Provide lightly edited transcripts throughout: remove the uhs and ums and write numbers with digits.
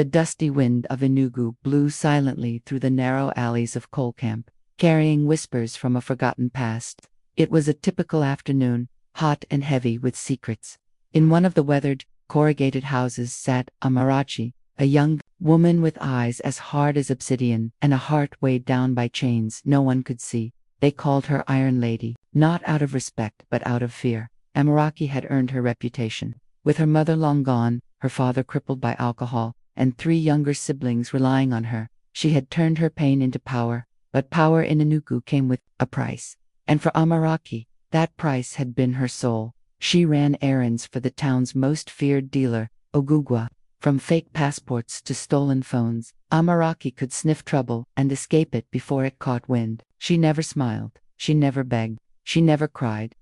The dusty wind of Enugu blew silently through the narrow alleys of Coal Camp, carrying whispers from a forgotten past. It was a typical afternoon, hot and heavy with secrets. In one of the weathered, corrugated houses sat Amarachi, a young woman with eyes as hard as obsidian and a heart weighed down by chains no one could see. They called her Iron Lady, not out of respect but out of fear. Amarachi had earned her reputation. With her mother long gone, her father crippled by alcohol, and 3 younger siblings relying on her, she had turned her pain into power. But power in Enugu came with a price. And for Amarachi, that price had been her soul. She ran errands for the town's most feared dealer, Ogugwa. From fake passports to stolen phones, Amarachi could sniff trouble and escape it before it caught wind. She never smiled, she never begged, she never cried,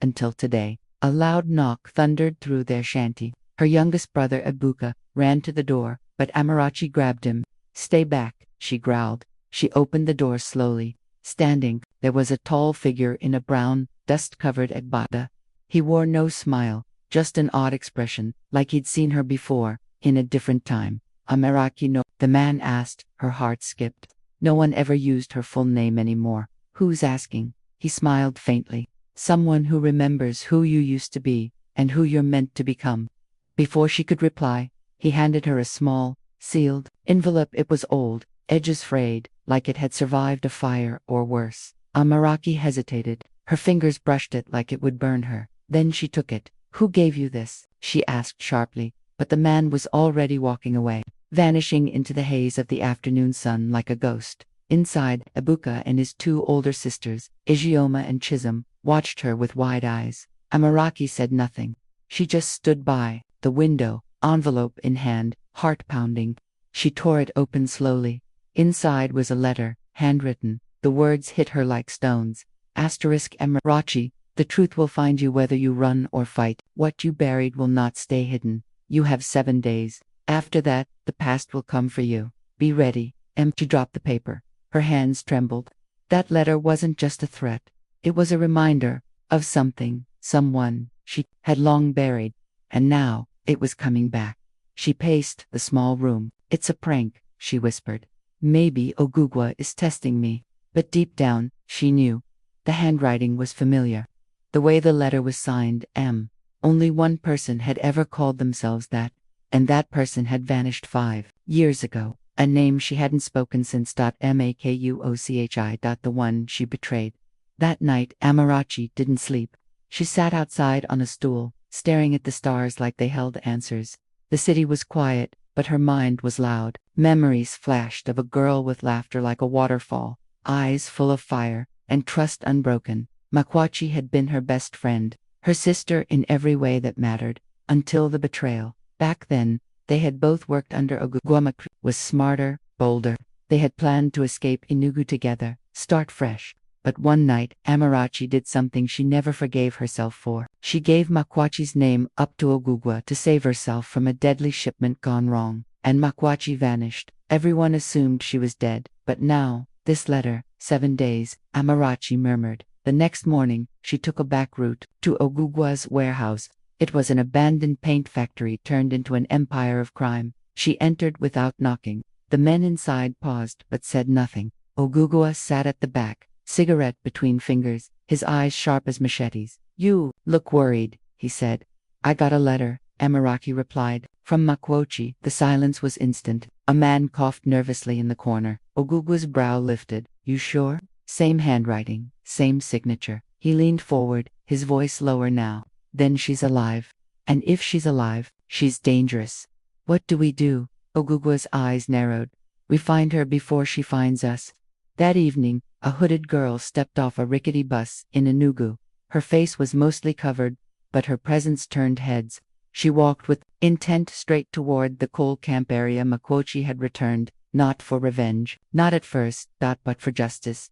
until today. A loud knock thundered through their shanty. Her youngest brother, Ebuka, ran to the door, but Amarachi grabbed him. "Stay back," she growled. She opened the door slowly. Standing, there was a tall figure in a brown, dust-covered agbada. He wore no smile, just an odd expression, like he'd seen her before, in a different time. "Amarachi, no," the man asked. Her heart skipped. No one ever used her full name anymore. "Who's asking?" He smiled faintly. "Someone who remembers who you used to be, and who you're meant to become." Before she could reply, he handed her a small, sealed envelope. It was old, edges frayed, like it had survived a fire or worse. Amarachi hesitated. Her fingers brushed it like it would burn her. Then she took it. "Who gave you this?" she asked sharply, but the man was already walking away, vanishing into the haze of the afternoon sun like a ghost. Inside, Ebuka and his 2 older sisters, Ijeoma and Chisholm, watched her with wide eyes. Amarachi said nothing. She just stood by the window, envelope in hand, heart pounding. She tore it open slowly. Inside was a letter, handwritten. The words hit her like stones. Amarachi, the truth will find you whether you run or fight. What you buried will not stay hidden. You have 7 days. After that, the past will come for you. Be ready. She dropped the paper. Her hands trembled. That letter wasn't just a threat. It was a reminder of something, someone she had long buried. And now, it was coming back. She paced the small room. "It's a prank," she whispered. "Maybe Ogugwa is testing me." But deep down, she knew. The handwriting was familiar. The way the letter was signed, M. Only one person had ever called themselves that, and that person had vanished 5 years ago. A name she hadn't spoken since Makuochi, the one she betrayed. That night, Amarachi didn't sleep. She sat outside on a stool, staring at the stars like they held answers. The city was quiet, but her mind was loud. Memories flashed of a girl with laughter like a waterfall, eyes full of fire, and trust unbroken. Makuochi had been her best friend, her sister in every way that mattered, until the betrayal. Back then, they had both worked under Ogugwa. Makuochi was smarter, bolder. They had planned to escape Enugu together, start fresh. But one night, Amarachi did something she never forgave herself for. She gave Makuochi's name up to Ogugwa to save herself from a deadly shipment gone wrong. And Makuochi vanished. Everyone assumed she was dead. But now, this letter, 7 days, Amarachi murmured. The next morning, she took a back route to Ogugwa's warehouse. It was an abandoned paint factory turned into an empire of crime. She entered without knocking. The men inside paused but said nothing. Ogugwa sat at the back, cigarette between fingers, his eyes sharp as machetes. "You look worried," he said. "I got a letter," Amarachi replied. From Makuochi. The silence was instant. A man coughed nervously in the corner. Ogugwa's brow lifted. "You sure?" Same handwriting, same signature. He leaned forward, his voice lower now. "Then she's alive. And if she's alive, she's dangerous. What do we do?" Ogugwa's eyes narrowed. "We find her before she finds us." That evening, a hooded girl stepped off a rickety bus in Enugu. Her face was mostly covered, but her presence turned heads. She walked with intent straight toward the coal camp area. Makuochi had returned, not for revenge, not at first, but for justice,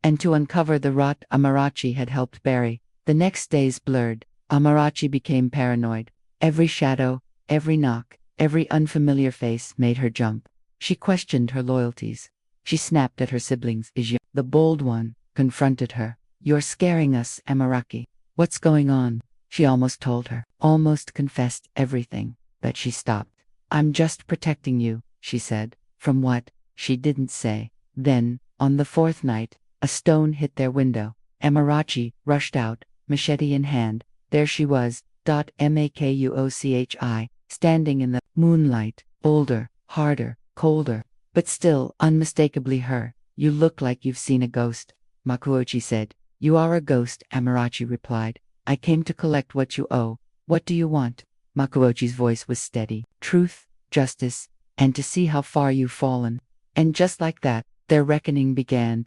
and to uncover the rot Amarachi had helped bury. The next days blurred. Amarachi became paranoid. Every shadow, every knock, every unfamiliar face made her jump. She questioned her loyalties. She snapped at her siblings. The bold one confronted her. "You're scaring us, Amarachi. What's going on?" She almost told her, almost confessed everything, but she stopped. I'm just protecting you, she said. From what? She didn't say. Then, on the fourth night, a stone hit their window. Amarachi rushed out, machete in hand. There she was, Makuochi, standing in the moonlight, older, harder, colder, but still unmistakably her. You look like you've seen a ghost, Makuochi said. You are a ghost, Amarachi replied. I came to collect what you owe. What do you want? Makuochi's voice was steady. Truth, justice, and to see how far you've fallen. And just like that, their reckoning began.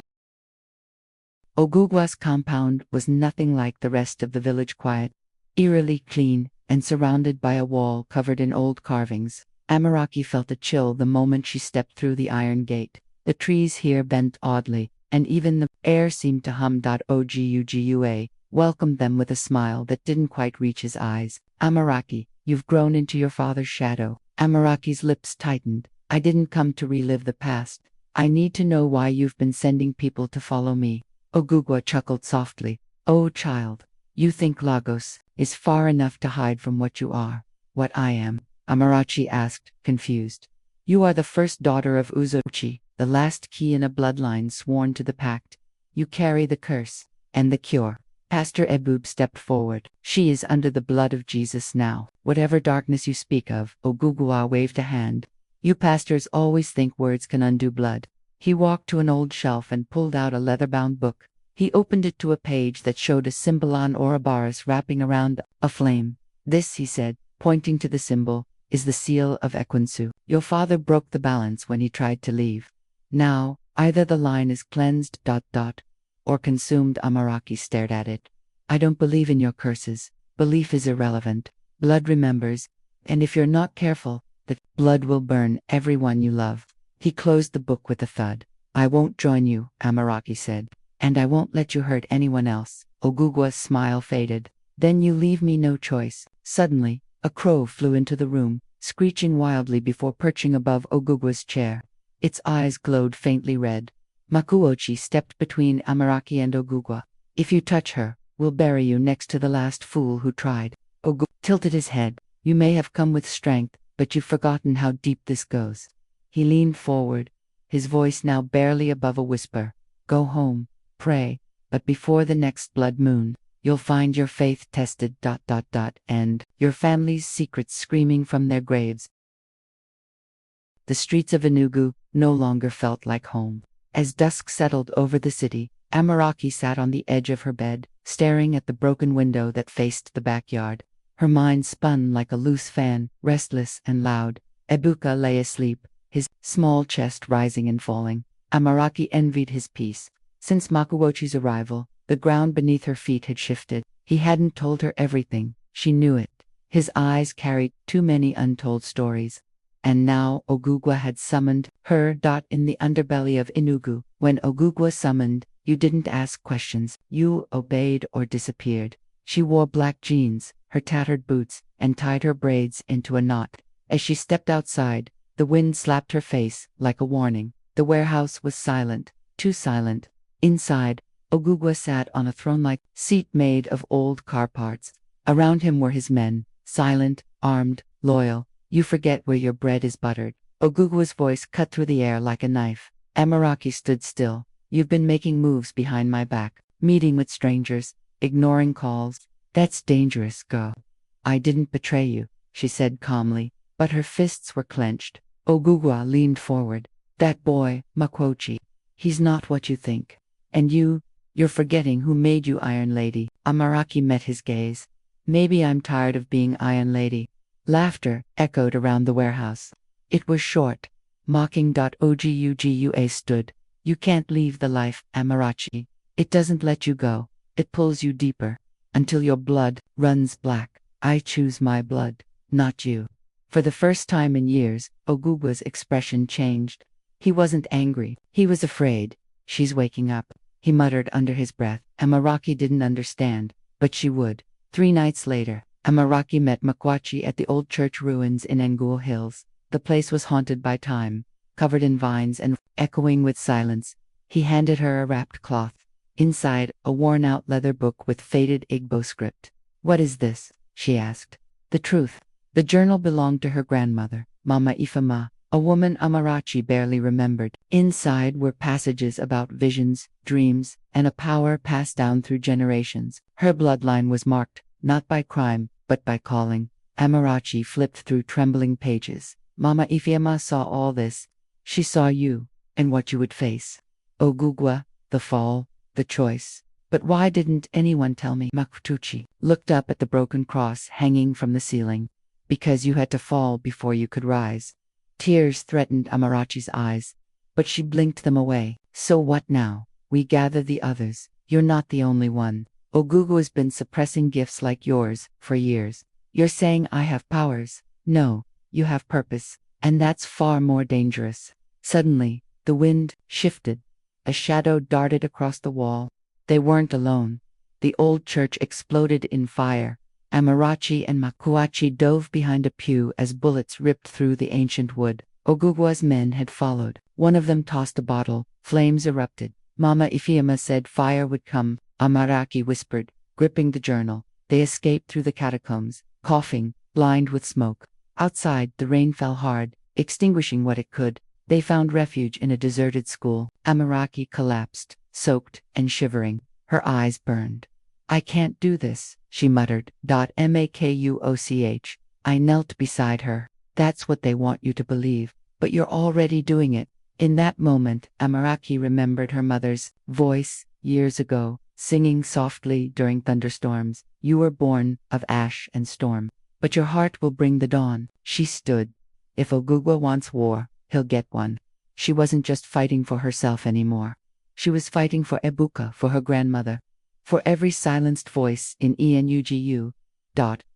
Ogugwa's compound was nothing like the rest of the village, quiet, eerily clean, and surrounded by a wall covered in old carvings. Amarachi felt a chill the moment she stepped through the iron gate. The trees here bent oddly, and even the air seemed to hum. Ogugua welcomed them with a smile that didn't quite reach his eyes. Amarachi, you've grown into your father's shadow. Amarachi's lips tightened. I didn't come to relive the past. I need to know why you've been sending people to follow me. Ogugwa chuckled softly. Oh child, you think Lagos is far enough to hide from what you are, what I am? Amarachi asked, confused. You are the first daughter of Uzuchi, the last key in a bloodline sworn to the pact. You carry the curse and the cure. Pastor Ebub stepped forward. She is under the blood of Jesus now. Whatever darkness you speak of, Ogugwa waved a hand. You pastors always think words can undo blood. He walked to an old shelf and pulled out a leather-bound book. He opened it to a page that showed a symbol on Ouroboros wrapping around a flame. This, he said, pointing to the symbol, is the seal of Ekwensu. Your father broke the balance when he tried to leave. Now, either the line is cleansed, or consumed. Amarachi stared at it. I don't believe in your curses. Belief is irrelevant. Blood remembers, and if you're not careful, the blood will burn everyone you love. He closed the book with a thud. I won't join you, Amarachi said, and I won't let you hurt anyone else. Ogugwa's smile faded. Then you leave me no choice. Suddenly, a crow flew into the room, screeching wildly before perching above Ogugwa's chair. Its eyes glowed faintly red. Makuochi stepped between Amarachi and Ogugwa. If you touch her, we'll bury you next to the last fool who tried. Ogugwa tilted his head. You may have come with strength, but you've forgotten how deep this goes. He leaned forward, his voice now barely above a whisper. Go home, pray, but before the next blood moon, you'll find your faith tested. And your family's secrets screaming from their graves. The streets of Enugu no longer felt like home. As dusk settled over the city, Amarachi sat on the edge of her bed, staring at the broken window that faced the backyard. Her mind spun like a loose fan, restless and loud. Ebuka lay asleep, his small chest rising and falling. Amarachi envied his peace. Since Makuochi's arrival, the ground beneath her feet had shifted. He hadn't told her everything. She knew it. His eyes carried too many untold stories. And now Ogugwa had summoned her. In the underbelly of Enugu, when Ogugwa summoned, you didn't ask questions. You obeyed or disappeared. She wore black jeans, her tattered boots, and tied her braids into a knot. As she stepped outside, the wind slapped her face like a warning. The warehouse was silent, too silent. Inside, Ogugwa sat on a throne-like seat made of old car parts. Around him were his men, silent, armed, loyal. You forget where your bread is buttered. Ogugwa's voice cut through the air like a knife. Amarachi stood still. You've been making moves behind my back, meeting with strangers, ignoring calls. That's dangerous, girl. I didn't betray you, she said calmly, but her fists were clenched. Ogugwa leaned forward. That boy, Makuochi, he's not what you think. And you're forgetting who made you Iron Lady. Amarachi met his gaze. Maybe I'm tired of being Iron Lady. Laughter echoed around the warehouse. It was short, mocking. Ogugua stood. You can't leave the life, Amarachi. It doesn't let you go. It pulls you deeper, until your blood runs black. I choose my blood, not you. For the first time in years, Ogugwa's expression changed. He wasn't angry. He was afraid. She's waking up, he muttered under his breath. Amarachi didn't understand, but she would. 3 nights later, Amarachi met Makuochi at the old church ruins in Enugu Hills. The place was haunted by time, covered in vines and echoing with silence. He handed her a wrapped cloth. Inside, a worn-out leather book with faded Igbo script. What is this? She asked. The truth. The journal belonged to her grandmother. Mama Ifema, a woman Amarachi barely remembered. Inside were passages about visions, dreams, and a power passed down through generations. Her bloodline was marked, not by crime, but by calling. Amarachi flipped through trembling pages. Mama Ifema saw all this. She saw you, and what you would face. Ogugwa, the fall, the choice. But why didn't anyone tell me? Makutuchi looked up at the broken cross hanging from the ceiling. Because you had to fall before you could rise. Tears threatened Amarachi's eyes, but she blinked them away. So what now? We gather the others. You're not the only one. Ogugu has been suppressing gifts like yours for years. You're saying I have powers. No, you have purpose, and that's far more dangerous. Suddenly, the wind shifted. A shadow darted across the wall. They weren't alone. The old church exploded in fire. Amarachi and Makuachi dove behind a pew as bullets ripped through the ancient wood. Ogugwa's men had followed. One of them tossed a bottle. Flames erupted. Mama Ifeoma said fire would come. Amarachi whispered, gripping the journal. They escaped through the catacombs, coughing, blind with smoke. Outside, the rain fell hard, extinguishing what it could. They found refuge in a deserted school. Amarachi collapsed, soaked and shivering. Her eyes burned. I can't do this, she muttered. Makuoch. I knelt beside her. That's what they want you to believe, but you're already doing it. In that moment, Amarachi remembered her mother's voice years ago, singing softly during thunderstorms. You were born of ash and storm, but your heart will bring the dawn. She stood. If Ogugwa wants war, he'll get one. She wasn't just fighting for herself anymore. She was fighting for Ebuka, for her grandmother. For every silenced voice in Enugu.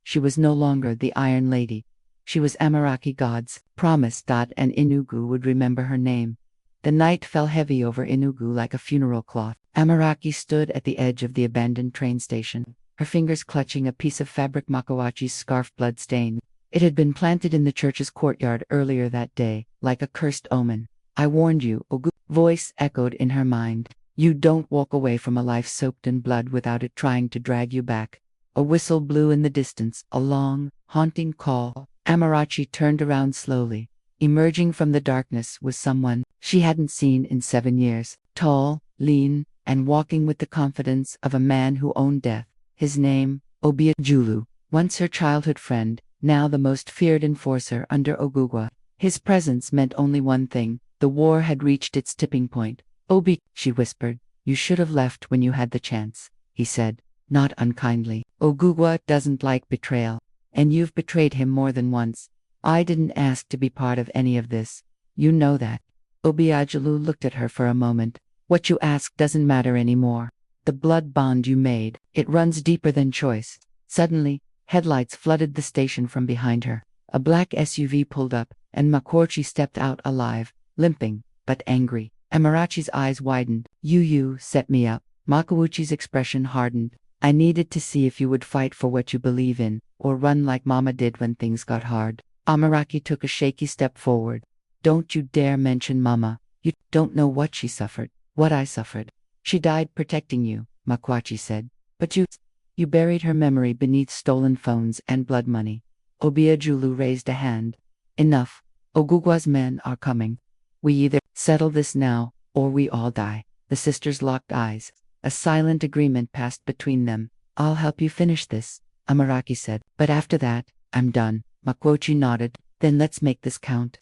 She was no longer the Iron Lady. She was Amarachi God's promise. And Enugu would remember her name. The night fell heavy over Enugu like a funeral cloth. Amarachi stood at the edge of the abandoned train station, her fingers clutching a piece of fabric Makuachi's scarf blood-stained. It had been planted in the church's courtyard earlier that day, like a cursed omen. I warned you, Ogu's voice echoed in her mind. You don't walk away from a life soaked in blood without it trying to drag you back. A whistle blew in the distance, a long, haunting call. Amarachi turned around slowly. Emerging from the darkness was someone she hadn't seen in 7 years, tall, lean, and walking with the confidence of a man who owned death. His name, Obiajulu, once her childhood friend, now the most feared enforcer under Ogugwa. His presence meant only one thing: the war had reached its tipping point. Obi, she whispered, you should have left when you had the chance, he said, not unkindly. Ogugwa doesn't like betrayal, and you've betrayed him more than once. I didn't ask to be part of any of this. You know that. Obiajulu looked at her for a moment. What you asked doesn't matter anymore. The blood bond you made, it runs deeper than choice. Suddenly, headlights flooded the station from behind her. A black SUV pulled up, and Makuachi stepped out alive, limping, but angry. Amarachi's eyes widened. You set me up. Makuachi's expression hardened. I needed to see if you would fight for what you believe in, or run like Mama did when things got hard. Amarachi took a shaky step forward. Don't you dare mention Mama. You don't know what she suffered, what I suffered. She died protecting you, Makuachi said. But you buried her memory beneath stolen phones and blood money. Obiajulu raised a hand. Enough. Ogugwa's men are coming. We either settle this now, or we all die. The sisters locked eyes. A silent agreement passed between them. I'll help you finish this, Amarachi said. But after that, I'm done. Makuachi nodded. Then let's make this count.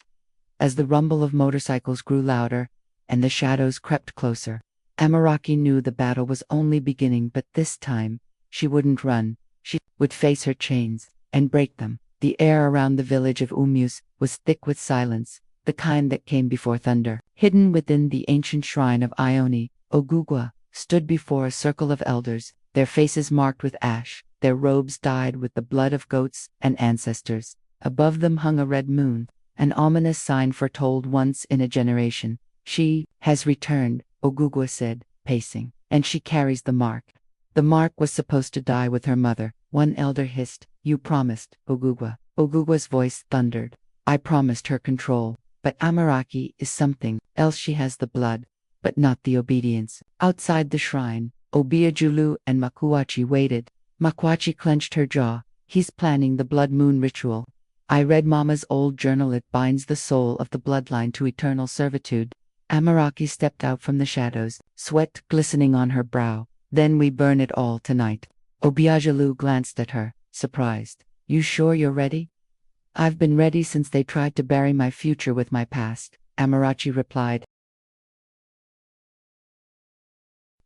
As the rumble of motorcycles grew louder, and the shadows crept closer, Amarachi knew the battle was only beginning, but this time, she wouldn't run. She would face her chains, and break them. The air around the village of Umus was thick with silence, the kind that came before thunder. Hidden within the ancient shrine of Ione, Ogugwa stood before a circle of elders, their faces marked with ash, their robes dyed with the blood of goats and ancestors. Above them hung a red moon, an ominous sign foretold once in a generation. She has returned, Ogugwa said, pacing, and she carries the mark. The mark was supposed to die with her mother. One elder hissed, You promised, Ogugwa. Ogugwa's voice thundered. I promised her control. But Amarachi is something else. She has the blood, but not the obedience. Outside the shrine, Obiajulu and Makuachi waited. Makuachi clenched her jaw. He's planning the blood moon ritual. I read Mama's old journal. It binds the soul of the bloodline to eternal servitude. Amaraki stepped out from the shadows, sweat glistening on her brow. Then we burn it all tonight. Obiajalu glanced at her, surprised. You sure you're ready? I've been ready since they tried to bury my future with my past, Amarachi replied.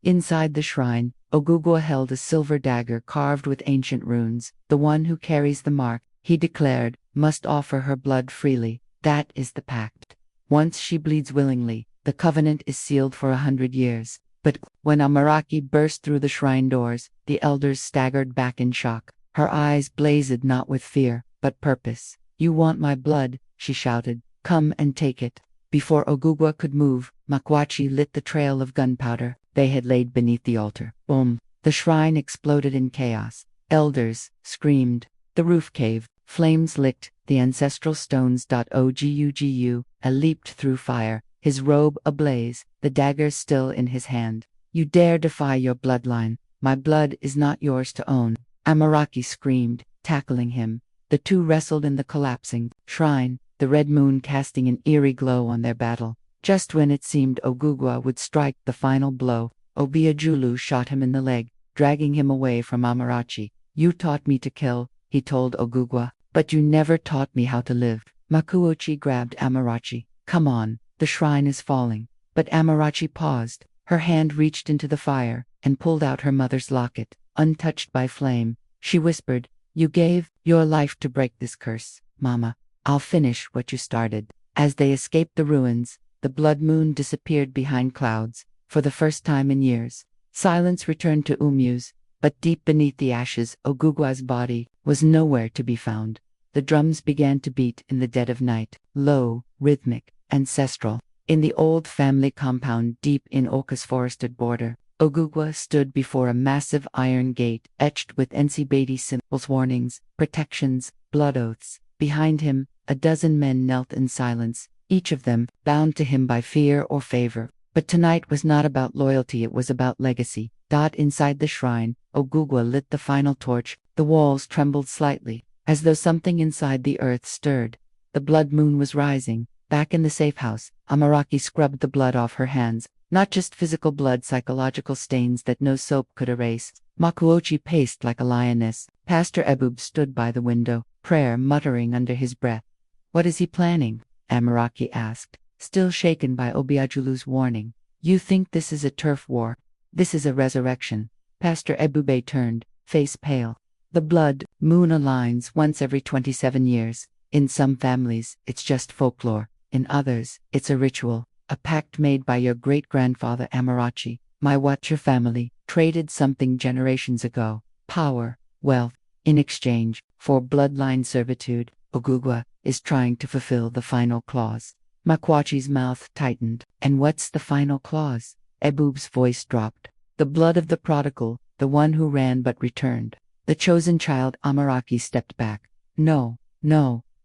Inside the shrine, Ogugwa held a silver dagger carved with ancient runes. The one who carries the mark, he declared, must offer her blood freely. That is the pact. Once she bleeds willingly, the covenant is sealed for 100 years. But when Amaraki burst through the shrine doors, the elders staggered back in shock. Her eyes blazed not with fear, but purpose. You want my blood, she shouted. Come and take it. Before Ogugwa could move, Makwachi lit the trail of gunpowder they had laid beneath the altar. Boom! The shrine exploded in chaos. Elders screamed. The roof caved. Flames licked the ancestral stones. Ogugu leaped through fire, his robe ablaze, the dagger still in his hand. You dare defy your bloodline. My blood is not yours to own. Amaraki screamed, tackling him. The two wrestled in the collapsing shrine, the red moon casting an eerie glow on their battle. Just when it seemed Ogugwa would strike the final blow, Obiajulu shot him in the leg, dragging him away from Amarachi. You taught me to kill, he told Ogugwa, but you never taught me how to live. Makuochi grabbed Amarachi. Come on, the shrine is falling. But Amarachi paused. Her hand reached into the fire and pulled out her mother's locket, untouched by flame. She whispered, You gave your life to break this curse, Mama. I'll finish what you started. As they escaped the ruins, the blood moon disappeared behind clouds. For the first time in years, silence returned to Umu's, but deep beneath the ashes, Ogugwa's body was nowhere to be found. The drums began to beat in the dead of night, low, rhythmic, ancestral. In the old family compound deep in Oka's forested border, Ogugwa stood before a massive iron gate etched with Nsibeti symbols, warnings, protections, blood oaths. Behind him, a dozen men knelt in silence, each of them bound to him by fear or favor. But tonight was not about loyalty, it was about legacy. Inside the shrine, Ogugwa lit the final torch. The walls trembled slightly, as though something inside the earth stirred. The blood moon was rising. Back in the safe house, Amaraki scrubbed the blood off her hands. Not just physical blood, psychological stains that no soap could erase. Makuochi paced like a lioness. Pastor Ebub stood by the window, prayer muttering under his breath. What is he planning? Amaraki asked, still shaken by Obiajulu's warning. You think this is a turf war? This is a resurrection. Pastor Ebube turned, face pale. The blood moon aligns once every 27 years. In some families, it's just folklore. In others, it's a ritual, a pact made by your great-grandfather Amarachi. My Watcher family traded something generations ago, power, wealth, in exchange for bloodline servitude. Ogugwa is trying to fulfill the final clause. Makwachi's mouth tightened. And what's the final clause? Ebub's voice dropped. The blood of the prodigal, the one who ran but returned. The chosen child. Amaraki stepped back. No,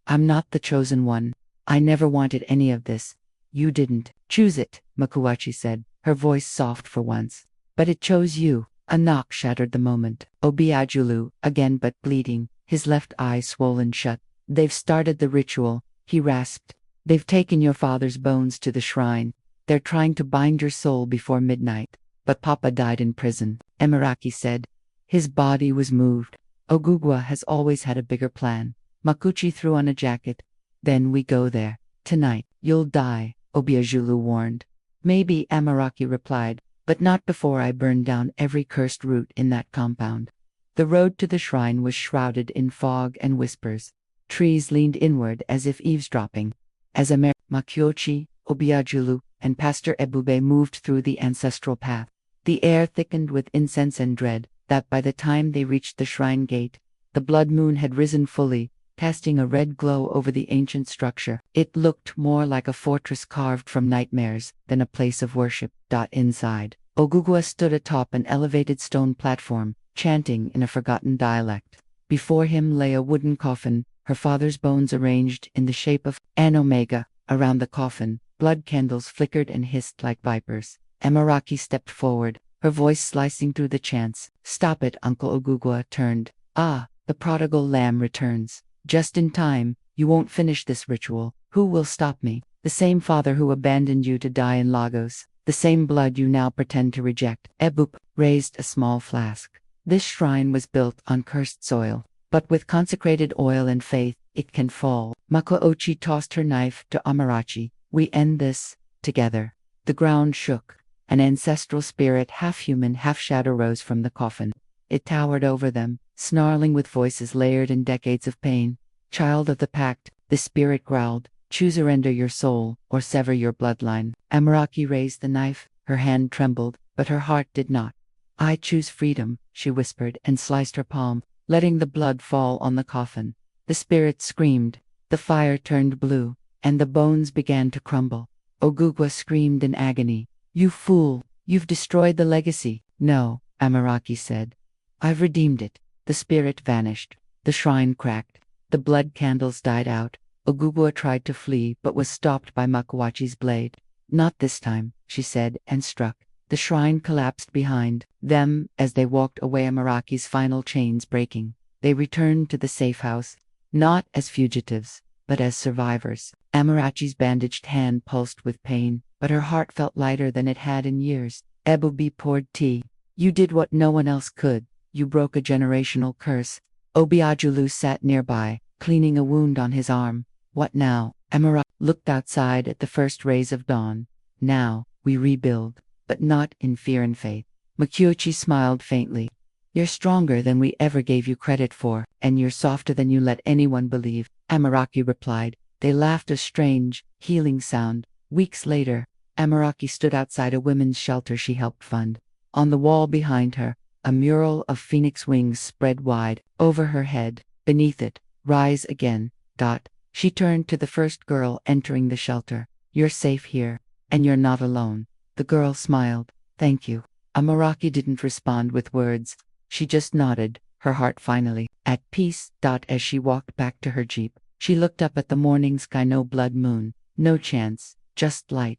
I'm not the chosen one. I never wanted any of this. You didn't choose it, Makuachi said, her voice soft for once. But it chose you. A knock shattered the moment. Obiajulu, again but bleeding, his left eye swollen shut. They've started the ritual, he rasped. They've taken your father's bones to the shrine. They're trying to bind your soul before midnight. But Papa died in prison, Emaraki said. His body was moved. Ogugwa has always had a bigger plan. Makuchi threw on a jacket. Then we go there. Tonight, you'll die, Obiajulu warned. Maybe, Amaraki replied, but not before I burn down every cursed root in that compound. The road to the shrine was shrouded in fog and whispers. Trees leaned inward as if eavesdropping. As Makiochi, Obiajulu, and Pastor Ebube moved through the ancestral path, the air thickened with incense and dread, that by the time they reached the shrine gate, the blood moon had risen fully, casting a red glow over the ancient structure. It looked more like a fortress carved from nightmares than a place of worship. Inside, Ogugwa stood atop an elevated stone platform, chanting in a forgotten dialect. Before him lay a wooden coffin, her father's bones arranged in the shape of an omega. Around the coffin, blood candles flickered and hissed like vipers. Amaraki stepped forward, her voice slicing through the chants. Stop it, Uncle Ogugwa turned. Ah, the prodigal lamb returns. Just in time, You won't finish this ritual. Who will stop me? The same father who abandoned you to die in Lagos. The same blood you now pretend to reject. Ebup raised a small flask. This shrine was built on cursed soil, but with consecrated oil and faith, it can fall. Makochi tossed her knife to Amarachi. We end this together. The ground shook. An ancestral spirit, half human, half shadow, rose from the coffin. It towered over them, snarling with voices layered in decades of pain. Child of the pact, the spirit growled, choose surrender your soul, or sever your bloodline. Amarachi raised the knife, her hand trembled, but her heart did not. I choose freedom, she whispered, and sliced her palm, letting the blood fall on the coffin. The spirit screamed, the fire turned blue, and the bones began to crumble. Ogugwa screamed in agony. You fool, you've destroyed the legacy. No, Amarachi said. I've redeemed it. The spirit vanished. The shrine cracked. The blood candles died out. Ogugwa tried to flee but was stopped by Makowachi's blade. Not this time, she said, and struck. The shrine collapsed behind them as they walked away, Amarachi's final chains breaking. They returned to the safe house, not as fugitives, but as survivors. Amarachi's bandaged hand pulsed with pain, but her heart felt lighter than it had in years. Ebubi poured tea. You did what no one else could. You broke a generational curse. Obiajulu sat nearby, cleaning a wound on his arm. What now? Amarachi looked outside at the first rays of dawn. Now, we rebuild, but not in fear and faith. Makochi smiled faintly. You're stronger than we ever gave you credit for, and you're softer than you let anyone believe, Amarachi replied. They laughed, a strange, healing sound. Weeks later, Amarachi stood outside a women's shelter she helped fund. On the wall behind her, a mural of phoenix wings spread wide over her head. Beneath it, rise again. She turned to the first girl entering the shelter. You're safe here, and you're not alone. The girl smiled. Thank you. Amarachi didn't respond with words. She just nodded, her heart finally at peace. As she walked back to her jeep, she looked up at the morning sky. No blood moon, no chance, just light.